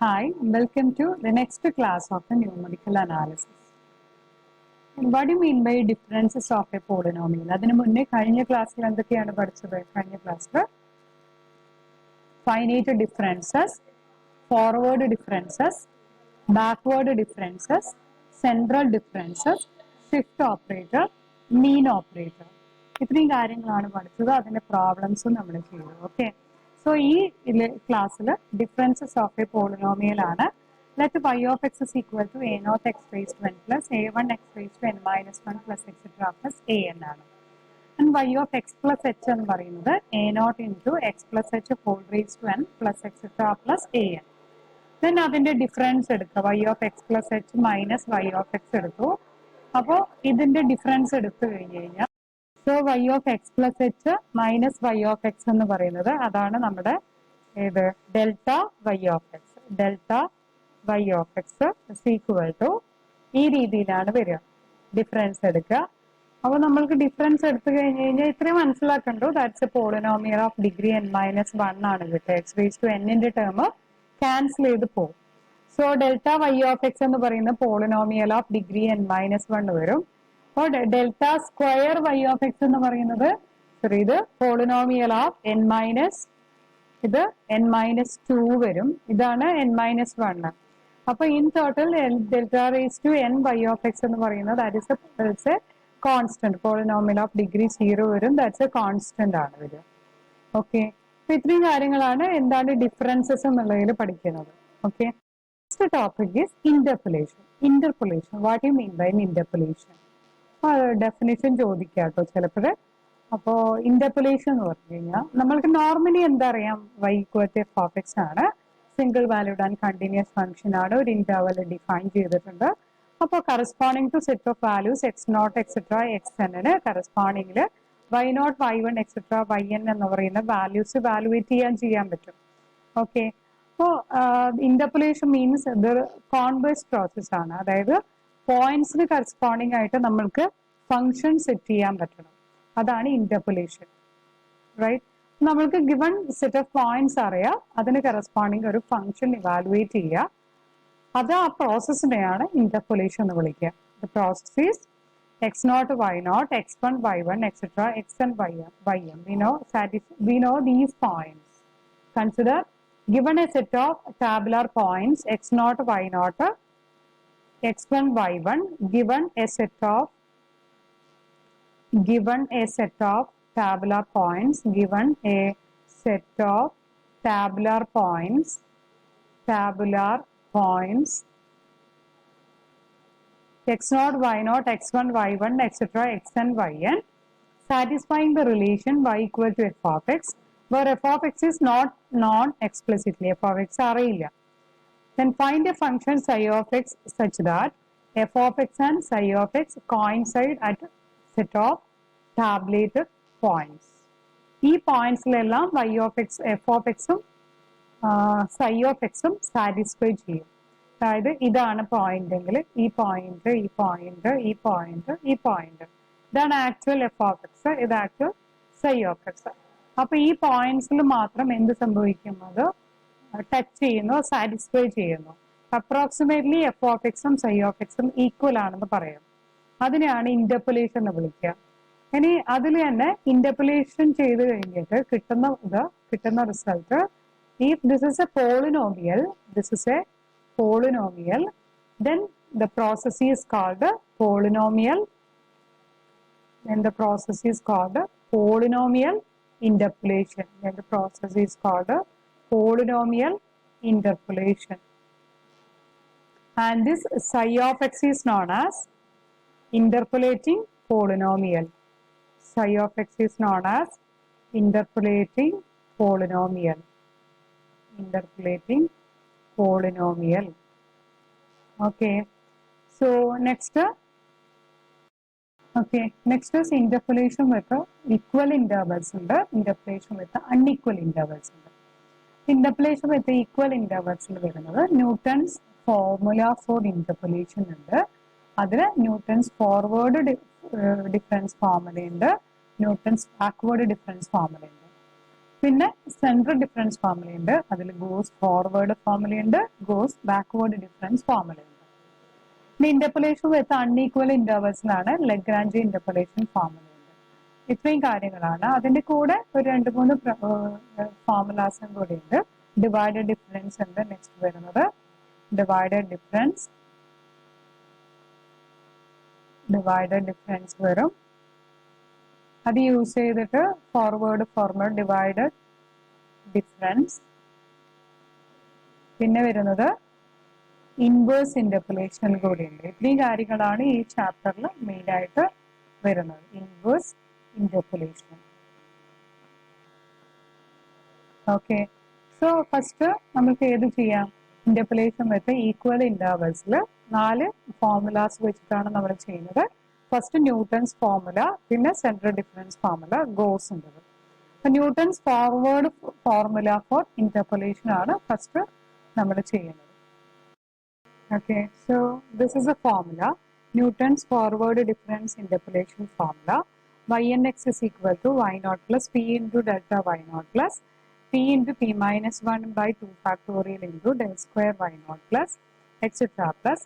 Hi, welcome to the next class of the numerical analysis. And what do you mean by differences of a polynomial? അതിനു മുന്നേ കഴിഞ്ഞ ക്ലാസ്സിൽ എന്തൊക്കെയാണ് പഠിച്ചത്? കഴിഞ്ഞ ക്ലാസ്സിൽ finite differences, forward differences, backward differences, central differences, shift operator, mean operator. ഇത്രയും കാര്യങ്ങളാണ് പഠിച്ചത്. അതിന്റെ പ്രോബ്ലംസും നമ്മൾ ചെയ്തു. ഓക്കെ, സോ ഈ ക്ലാസ്സിൽ ഡിഫറൻസസ് ഓഫ് എ പോളിനോമിയൽ ആണ്. Let y of x is equal to a naught x raised to n plus a1 x raised to n minus 1 plus etc. plus an ആണ്. And y of x plus h എന്ന് പറയുന്നത് a naught into x plus h whole raised to n plus etc. plus an. Then അതിന്റെ difference എടുക്കുക. y of x plus h minus y of x എടുത്തു. അപ്പോൾ ഇതിന്റെ difference എടുത്തു കഴിഞ്ഞ് കഴിഞ്ഞാൽ so y of x plus h minus y of x എന്ന് പറയുന്നത് അതാണ് നമ്മുടെ ഏത് delta y of x. Delta y of x is equal to ഈ രീതിയിലാണ് വരിക. ഡിഫറൻസ് എടുക്കുക. അപ്പോൾ നമ്മൾക്ക് ഡിഫറൻസ് എടുത്തു കഴിഞ്ഞ് കഴിഞ്ഞാൽ ഇത്രയും മനസ്സിലാക്കണ്ടു. That's a polynomial of degree n minus 1 ആണ് കിട്ടുക. എക്സ് റേസ് ടു എന്നിന്റെ ടേം ക്യാൻസൽ ചെയ്ത് പോകും. So delta y of x എന്ന് പറയുന്ന polynomial of degree n minus 1 വരും. അപ്പോൾ delta square y of x എന്ന് പറയുന്നത് ഇത് പോളിനോമിയൽ ഓഫ് n മൈനസ് ഇത് n മൈനസ് 2 വരും. ഇതാണ് n മൈനസ് 1. അപ്പൊ in total delta raise to n y of x എന്ന് പറയുന്നത് that's A constant. Polynomial of degree 0 വരും. ദാറ്റ്സ് എ കോൺസ്റ്റന്റ് ആണ് വരിക. ഓക്കെ, അപ്പൊ ഇത്രയും കാര്യങ്ങളാണ് എന്താണ് ഡിഫറൻസസ് എന്നുള്ളതിൽ പഠിക്കുന്നത്. Okay, next topic is interpolation. Interpolation, what you mean by interpolation? Definition ചോദിക്കാം കേട്ടോ ചിലപ്പോൾ. അപ്പോ ഇന്റർപോളേഷൻ എന്ന് പറഞ്ഞു കഴിഞ്ഞാൽ നമ്മൾക്ക് നോർമലി എന്താ അറിയാം, y equal to f of x ആണ്. Single valued and continuous function ആണ്. ഒരു ഇന്റർവൽ ഡിഫൈൻ ചെയ്തിട്ടുണ്ട്. അപ്പോൾ corresponding to set of values x naught et cetera x എന്നിന് കറസ്പോണ്ടിങ്ങിൽ y naught y one et cetera y n എന്ന് പറയുന്ന വാല്യൂസ് വാലുവേറ്റ് ചെയ്യാൻ പറ്റും. ഓക്കെ, അപ്പോൾ ഇന്റർപോളേഷൻ മീൻസ് ഇത് കോൺവേഴ്സ് പ്രോസസ് ആണ്. അതായത് പോയിന്റ്സിന് കറസ്പോണ്ടിങ് ആയിട്ട് നമ്മൾക്ക് ഫംഗ്ഷൻ സെറ്റ് ചെയ്യാൻ പറ്റണം. അതാണ് ഇന്റർപോളേഷൻ. റൈറ്റ്, നമ്മൾക്ക് ഗിവൺ സെറ്റ് ഓഫ് പോയിന്റ്സ് അറിയാം, അതിന് കറസ്പോണ്ടിങ് ഒരു ഫംഗ്ഷൻ ഇവാലുവേറ്റ് ചെയ്യുക. അത് ആ പ്രോസസ്സിനെയാണ് ഇന്റർപോളേഷൻ എന്ന് വിളിക്കുക. The process is X naught Y naught X one Y one etcetera X N Y M. We know these points. Consider given a set of tabular points x naught y naught x1 y1 given a set of tabular points x naught y naught x1 y1 etc xn yn satisfying the relation y equal to f of x, where f of x is not known explicitly. f of x അറിയില്ല. Then find a function psi of x such that f of x and psi of x coincide at set of tabulated points. ഈ പോയിന്റ്സിലെല്ലാം y of x f of x ഉം psi of x ഉം satisfy ചെയ്യും. അതായത് ഇതാണ് point എങ്കിൽ ഈ point ഈ point ഈ പോയിന്റ് ഈ പോയിന്റ് ഇതാണ് ആക്ച്വൽ എഫ് ഓഫ് എക്സ്, ഇത് ആക്ച്വൽ സൈ ഓഫ് എക്സ്. അപ്പൊ ഈ പോയിന്റ്സിൽ മാത്രം എന്ത് സംഭവിക്കും, അത് ടച്ച് ചെയ്യുന്നു, സാറ്റിസ്ഫൈ ചെയ്യുന്നു. അപ്രോക്സിമേറ്റ്ലി എഫ് ഓഫ് എക്സും സൈ ഓഫ് എക്സും ഈക്വൽ ആണെന്ന് പറയാം. അതിനെയാണ് ഇന്റർപോളേഷൻ എന്ന് വിളിക്കുക. ഇനി അതിൽ തന്നെ ഇന്റർപോളേഷൻ ചെയ്ത് കഴിഞ്ഞിട്ട് കിട്ടുന്ന result, if this is a polynomial, then the process is called polynomial interpolation. And this psi of x is known as interpolating polynomial. Psi of x is known as interpolating polynomial. Okay, so next is interpolation with equal intervals and interpolation with unequal intervals. Interpolation with equal intervals Newton's formula for interpolation and other Newton's forward difference formula and Newton's backward difference formula. പിന്നെ central difference formula ഉണ്ട്, അതിൽ goes forward formula ഉണ്ട്, goes backward difference formula ഉണ്ട്. ഇനി interpolation വിത്ത് unequal ഇന്റർവൽസിലാണ് Lagrange interpolation formula ഉണ്ട്. ഇത്രയും കാര്യങ്ങളാണ്. അതിന്റെ കൂടെ ഒരു 2-3 ഫോർമുലാസും കൂടി ഉണ്ട്. ഡിവൈഡഡ് ഡിഫറൻസ് ഉണ്ട് നെക്സ്റ്റ് വരുന്നത്. ഡിവൈഡഡ് ഡിഫറൻസ് വരും. അത് യൂസ് ചെയ്തിട്ട് ഫോർവേഡ് ഫോർമുല ഡിവൈഡഡ് ഡിഫറൻസ്. പിന്നെ വരുന്നത് ഇൻവേഴ്സ് ഇന്റർപോളേഷൻ കൂടിയുണ്ട്. ഇത്രയും കാര്യങ്ങളാണ് ഈ ചാപ്റ്ററിൽ മെയിൻ ആയിട്ട് വരുന്നത്. Inverse interpolation. Okay, so first നമുക്ക് ഏത് ചെയ്യാം? ഇന്റർപോളേഷൻ വിത്ത് ഈക്വൽ ഇന്റർവൽസിൽ 4 ഫോർമുലാസ് വെച്ചിട്ടാണ് നമ്മൾ ചെയ്യുന്നത്. ഫസ്റ്റ് ന്യൂട്ടൺസ് ഫോർമുല, പിന്നെ സെൻട്രൽ ഡിഫറൻസ് ഫോർമുല, ഗോസ് ഉണ്ട്. Newton's forward formula for interpolation ആണ് ഫസ്റ്റ് നമ്മൾ ചെയ്യുന്നത്. Okay, so this is a formula, Newton's forward difference interpolation formula. Ynx is equal to y naught plus p into delta y naught plus p into p minus 1 by 2 factorial into del square y naught plus etc. plus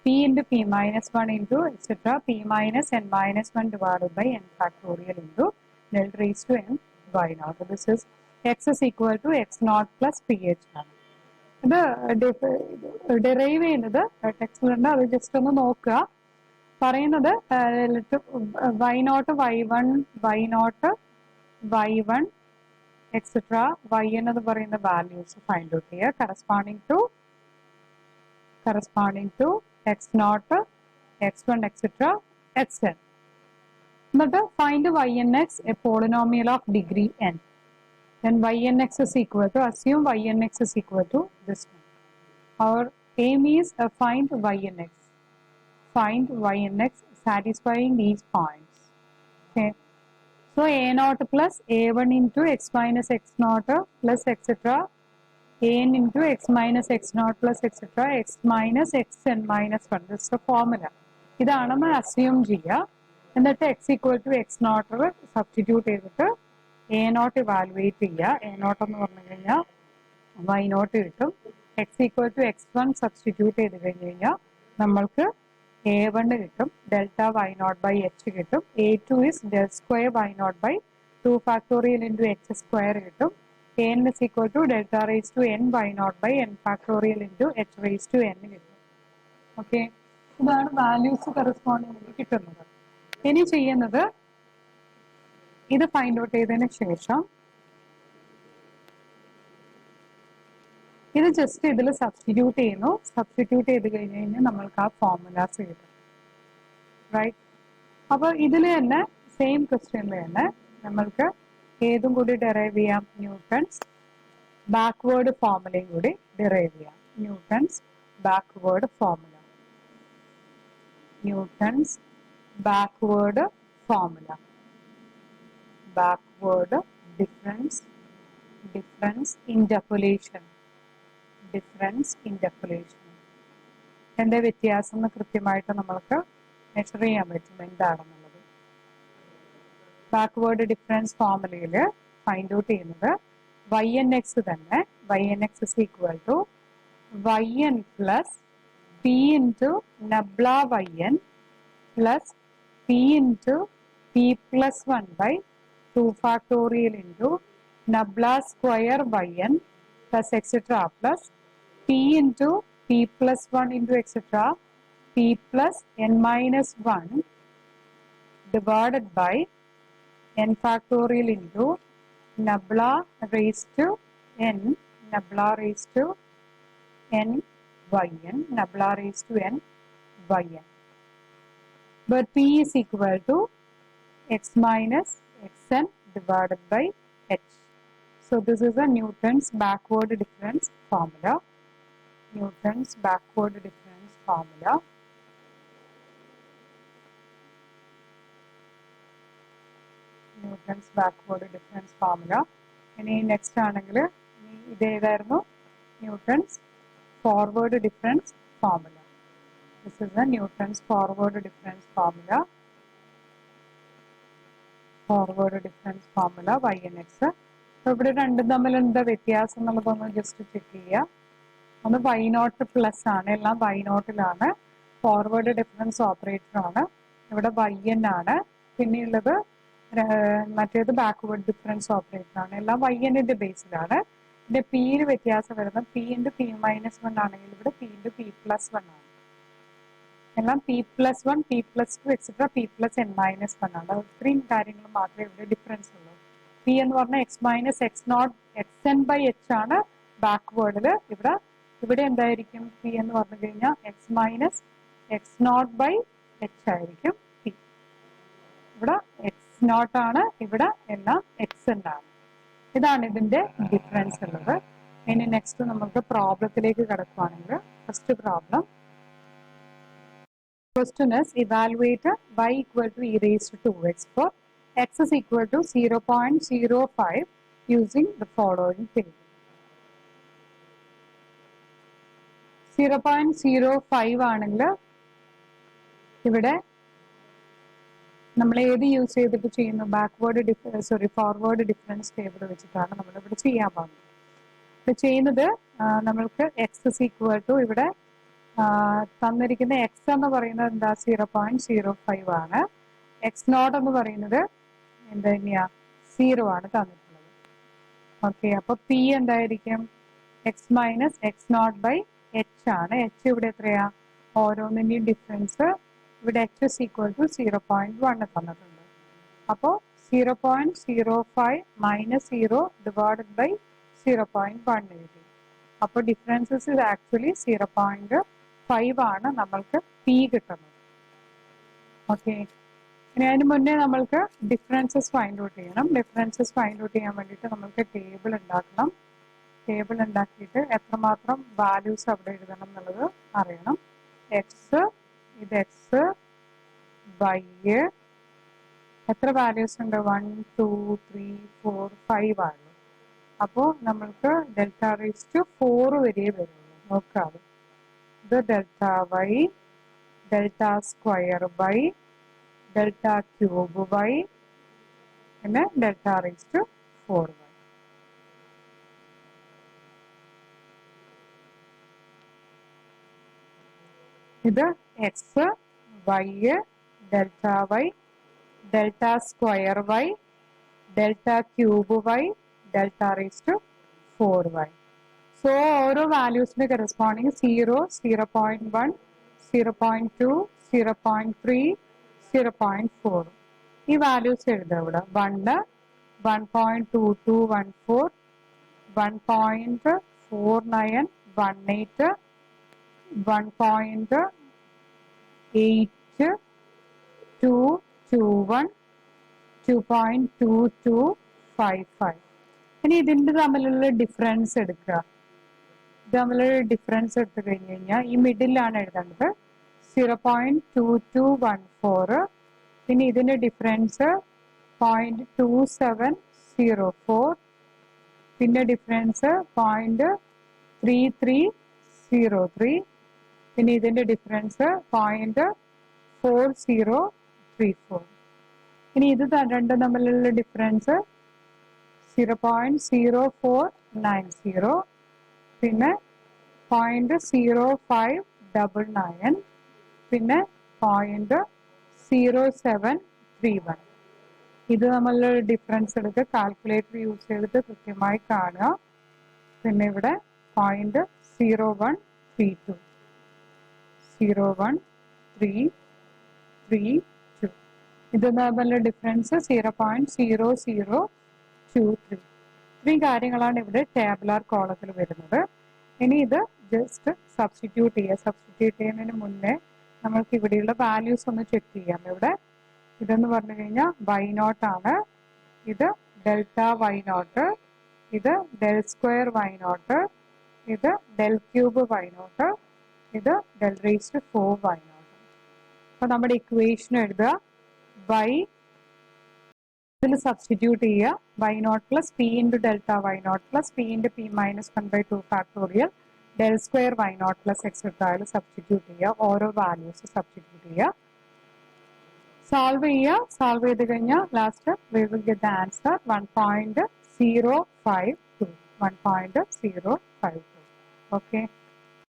p into p minus 1 into etc. p minus n minus 1 divided by n factorial into del raised to n y naught. This is x is equal to x naught plus ph. ഇത് derive ചെയ്യുന്നത് ടെക്സ്റ്റിലുണ്ട്, അത് just ഒന്ന് നോക്കുക. പറയുന്നത് Y naught Y one etcetera Y എന്നത് പറയുന്ന values find out ചെയ്യുക corresponding to X naught x1 etcetera xn. എന്നിട്ട് find Y N X A polynomial of degree n. Then ynx is equal to, assume ynx is equal to this one. Our aim is find ynx satisfying these points. Okay. So a naught plus a1 into x minus x naught plus etc. an into x minus x naught plus etc. x minus xn minus 1. This is the formula. ഇതാണ് നമ്മൾ assume ചെയ്യുക. എന്നിട്ട് x equal to x naught substitute ചെയ്തിട്ട് A naught evaluate ചെയ്യുക. A naught എന്ന് പറഞ്ഞു കഴിഞ്ഞാൽ Y naught കിട്ടും. X equal to x1 substitute ചെയ്ത് കഴിഞ്ഞ് കഴിഞ്ഞാൽ നമ്മൾക്ക് a1 കിട്ടും, delta Y naught by H കിട്ടും. a2 is del square Y naught by 2 factorial into H square കിട്ടും. an is equal to delta raise to n Y naught by n factorial into H raise to n കിട്ടും. Okay, ഇതാണ് values corresponding കിട്ടുന്നത്. ഇനി ചെയ്യുന്നത് ഇത് find out ചെയ്തതിന് ശേഷം ഇത് ജസ്റ്റ് ഇതിൽ സബ്സ്റ്റിറ്റ്യൂട്ട് ചെയ്യുന്നു. സബ്സ്റ്റിറ്റ്യൂട്ട് ചെയ്ത് കഴിഞ്ഞ് കഴിഞ്ഞാൽ നമ്മൾക്ക് ആ ഫോർമുലാസ് കിട്ടും. റൈറ്റ്, അപ്പോൾ ഇതിൽ തന്നെ സെയിം ക്വസ്റ്റ്യനിൽ തന്നെ നമ്മൾക്ക് ഏതും കൂടി ഡെറൈവ് ചെയ്യാം? ന്യൂട്ടൺസ് ബാക്ക്വേർഡ് ഫോർമുലയും കൂടി ഡെറൈവ് ചെയ്യാം. Newton's backward formula, Newton's backward formula, backward difference interpolation, എന്താ വ്യത്യാസം എന്ന് കൃത്യമായിട്ട് നമ്മൾക്ക് മെഷർ ചെയ്യാൻ പറ്റും എന്താണെന്നുള്ളത്. ബാക്ക്വേർഡ് ഡിഫറൻസ് ഫോർമുലയിൽ ഫൈൻഡ് ഔട്ട് ചെയ്യുന്നത് വൈ എൻ എക്സ് തന്നെ. Y N x is equal to y n plus p into nabla y n plus p into p plus 1 by 2 factorial into nabla square y n plus etc. plus p into p plus 1 into etc. p plus n minus 1 divided by n factorial into nabla raised to n yn, nabla raised to n yn. But p is equal to x minus xn divided by h. So this is a Newton's backward difference formula. Newton's backward difference formula. Newton's backward difference formula. ഇനി next ആണെങ്കിൽ ഇതേതായിരുന്നു? Newton's forward difference formula. This is the Newton's forward difference formula. Forward difference formula ynx. ഇവിടെ രണ്ടും തമ്മിൽ എന്താ വ്യത്യാസം എന്നുള്ളതൊന്ന് just check ചെയ്യുക. ഒന്ന് y0 plus ആണ്, എല്ലാം y0ലാണ്. ഫോർവേഡ് ഡിഫറൻസ് ഓപ്പറേറ്റർ ആണ്. ഇവിടെ yn ആണ്. പിന്നെയുള്ളത് മറ്റേത് ബാക്ക്വേർഡ് ഡിഫറൻസ് ഓപ്പറേറ്റർ ആണ്. എല്ലാം ന്റെ ബേസിലാണ്. ഇതിന്റെ പിയിൽ വ്യത്യാസം വരുന്നത് p × p-1 ആണെങ്കിൽ ഇവിടെ p × p+1 ആണ്. എല്ലാം p+1, p+2 എക്സെട്ര p+n-1 ആണ്. ഇത്രയും കാര്യങ്ങൾ മാത്രമേ ഇവിടെ ഡിഫറൻസ് ഉള്ളൂ. p എന്ന് പറഞ്ഞാൽ x-x0 ആണ് ബാക്ക്വേർഡിൽ. ഇവിടെ എന്തായിരിക്കും p എന്ന് പറഞ്ഞു കഴിഞ്ഞാൽ x-x0/h ആയിരിക്കും p. ഇവിടെ x0 ആണ്, ഇവിടെ എല്ലാം xn ആണ്. ഇതാണ് ഇതിന്റെ ഡിഫറൻസ് ഉള്ളത്. ഇനി നെക്സ്റ്റ് നമുക്ക് പ്രോബ്ലത്തിലേക്ക് കടക്കുകയാണെങ്കിൽ first problem question is evaluate y equal to e raised to 2x for x is equal to 0.05 using the following table. 0.05 ആണെങ്കിൽ ഇവിടെ നമ്മൾ ഏത് യൂസ് ചെയ്തിട്ട് ചെയ്യുന്നു? ഫോർവേഡ് ഡിഫറൻസ് ടേബിൾ വെച്ചിട്ടാണ് നമ്മളിവിടെ ചെയ്യാൻ പോകുന്നത്. ഇത് ചെയ്യുന്നത് നമ്മൾക്ക് എക്സ് ഇസ് ഈക്വൽ ടു ഇവിടെ തന്നിരിക്കുന്ന എക്സ് എന്ന് പറയുന്നത് എന്താ 0.05 ആണ്. x0 എന്ന് പറയുന്നത് എന്താ തന്നെയാ 0 ആണ് തന്നിട്ടുള്ളത്. ഓക്കെ, അപ്പൊ പി എന്തായിരിക്കും? x-x0/h ആണ്. h ഇവിടെ എത്രയാ? ഓരോന്നിന്റെയും ഡിഫറൻസ് ഇവിടെ h is equal to 0.1 തന്നിട്ടുണ്ട്. അപ്പോൾ 0.05 - 0 divided by 0.1 എഴുതി. അപ്പോൾ ഡിഫറൻസസ് ഇത് ആക്ച്വലി 0.5 ആണ് നമ്മൾക്ക് പി കിട്ടുന്നത്. ഓക്കെ, ഇനി അതിന് മുന്നേ നമ്മൾക്ക് ഡിഫറൻസസ് ഫൈൻഡ് ഔട്ട് ചെയ്യണം. ഡിഫറൻസസ് ഫൈൻഡ് ഔട്ട് ചെയ്യാൻ വേണ്ടിയിട്ട് നമ്മൾക്ക് ടേബിൾ ഉണ്ടാക്കണം. ടേബിൾ ഉണ്ടാക്കിയിട്ട് എത്രമാത്രം വാല്യൂസ് അവിടെ എഴുതണം എന്നുള്ളത് അറിയണം. എക്സ്, ഇത് എക്സ്, വൈ, എത്ര വാല്യൂസ് ഉണ്ട്? 1, 2, 3, 4, 5 ആണ്. അപ്പോൾ നമ്മൾക്ക് ഡെൽറ്റ റേസ് ടു 4 വരെ വരുള്ളൂ. നോക്കാതെ ഇത് delta Y, delta square Y, delta cube Y, പിന്നെ ഡെൽറ്റ റേസ് ടു 4 വൈ. ഇത് X, Y, delta Y, delta square Y, delta cube Y, delta raise to 4 Y. So ഓരോ വാല്യൂസിന്റെ കറസ്പോണ്ടിങ് 0, 0.1, 0.2, 0.3, 0.4 ഈ values എഴുതുക. ഇവിടെ 1, 1.2214, 1.4918, 1.8221, 2.2255. ഇനി ഇതിന്റെ തമ്മിലുള്ള ഡിഫറൻസ് എടുക്കുക. ഇത് തമ്മിലുള്ള ഡിഫറൻസ് എടുത്തു കഴിഞ്ഞ് കഴിഞ്ഞാൽ ഈ മിഡിലാണ് എഴുതേണ്ടത് 0.2214. പിന്നെ ഇതിന്റെ ഡിഫറൻസ് 0.2704. പിന്നെ ഡിഫറൻസ് 0.3303. പിന്നെ ഇതിന്റെ ഡിഫറൻസ് 0.4034. ഇനി ഇത് രണ്ടും തമ്മിലുള്ള ഡിഫറൻസ് 0.0490. പിന്നെ 0.0599. പിന്നെ 0.0731. ഇത് തമ്മിലുള്ള ഡിഫറൻസ് എടുത്ത് കാൽക്കുലേറ്റർ യൂസ് ചെയ്തിട്ട് കൃത്യമായി കാണുക. പിന്നെ ഇവിടെ 0.0132, 0.1332. ഇത് തമ്മിലുള്ള ഡിഫറൻസ് 0.0023. ഇത്രയും കാര്യങ്ങളാണ് ഇവിടെ ടാബുലാർ കോളത്തിൽ വരുന്നത്. ഇനി ഇത് ജസ്റ്റ് സബ്സ്റ്റിറ്റ്യൂട്ട് ചെയ്യുക. സബ്സ്റ്റിറ്റ്യൂട്ട് ചെയ്യുന്നതിന് മുന്നേ നമ്മൾക്ക് ഇവിടെയുള്ള വാല്യൂസ് ഒന്ന് ചെക്ക് ചെയ്യാം. ഇവിടെ ഇതെന്ന് പറഞ്ഞു കഴിഞ്ഞാൽ y0 ആണ്. ഇത് ഡെൽറ്റ y0, ഇത് ഡെൽ സ്ക്വയർ y0, ഇത് ഡെൽ ക്യൂബ് y0, ഇത് ഡെൽ റേസ് ടു 4 y0. അപ്പോൾ നമ്മുടെ ഇക്വേഷൻ എഴുതുക. y ഇതിൽ സബ്സ്റ്റിറ്റ്യൂട്ട് ചെയ്യുക. y0 plus p into delta y0 plus p into p - 1/2 factorial del square y0 plus etcetera അതിൽ substitute ചെയ്യുക. ഓരോ വാല്യൂസ് സബ്സ്റ്റിറ്റ്യൂട്ട് ചെയ്യുക. സോൾവ് ചെയ്യുക. സോൾവ് ചെയ്ത് കഴിഞ്ഞാൽ last we will get the answer 1.6 052. 1.052. Okay.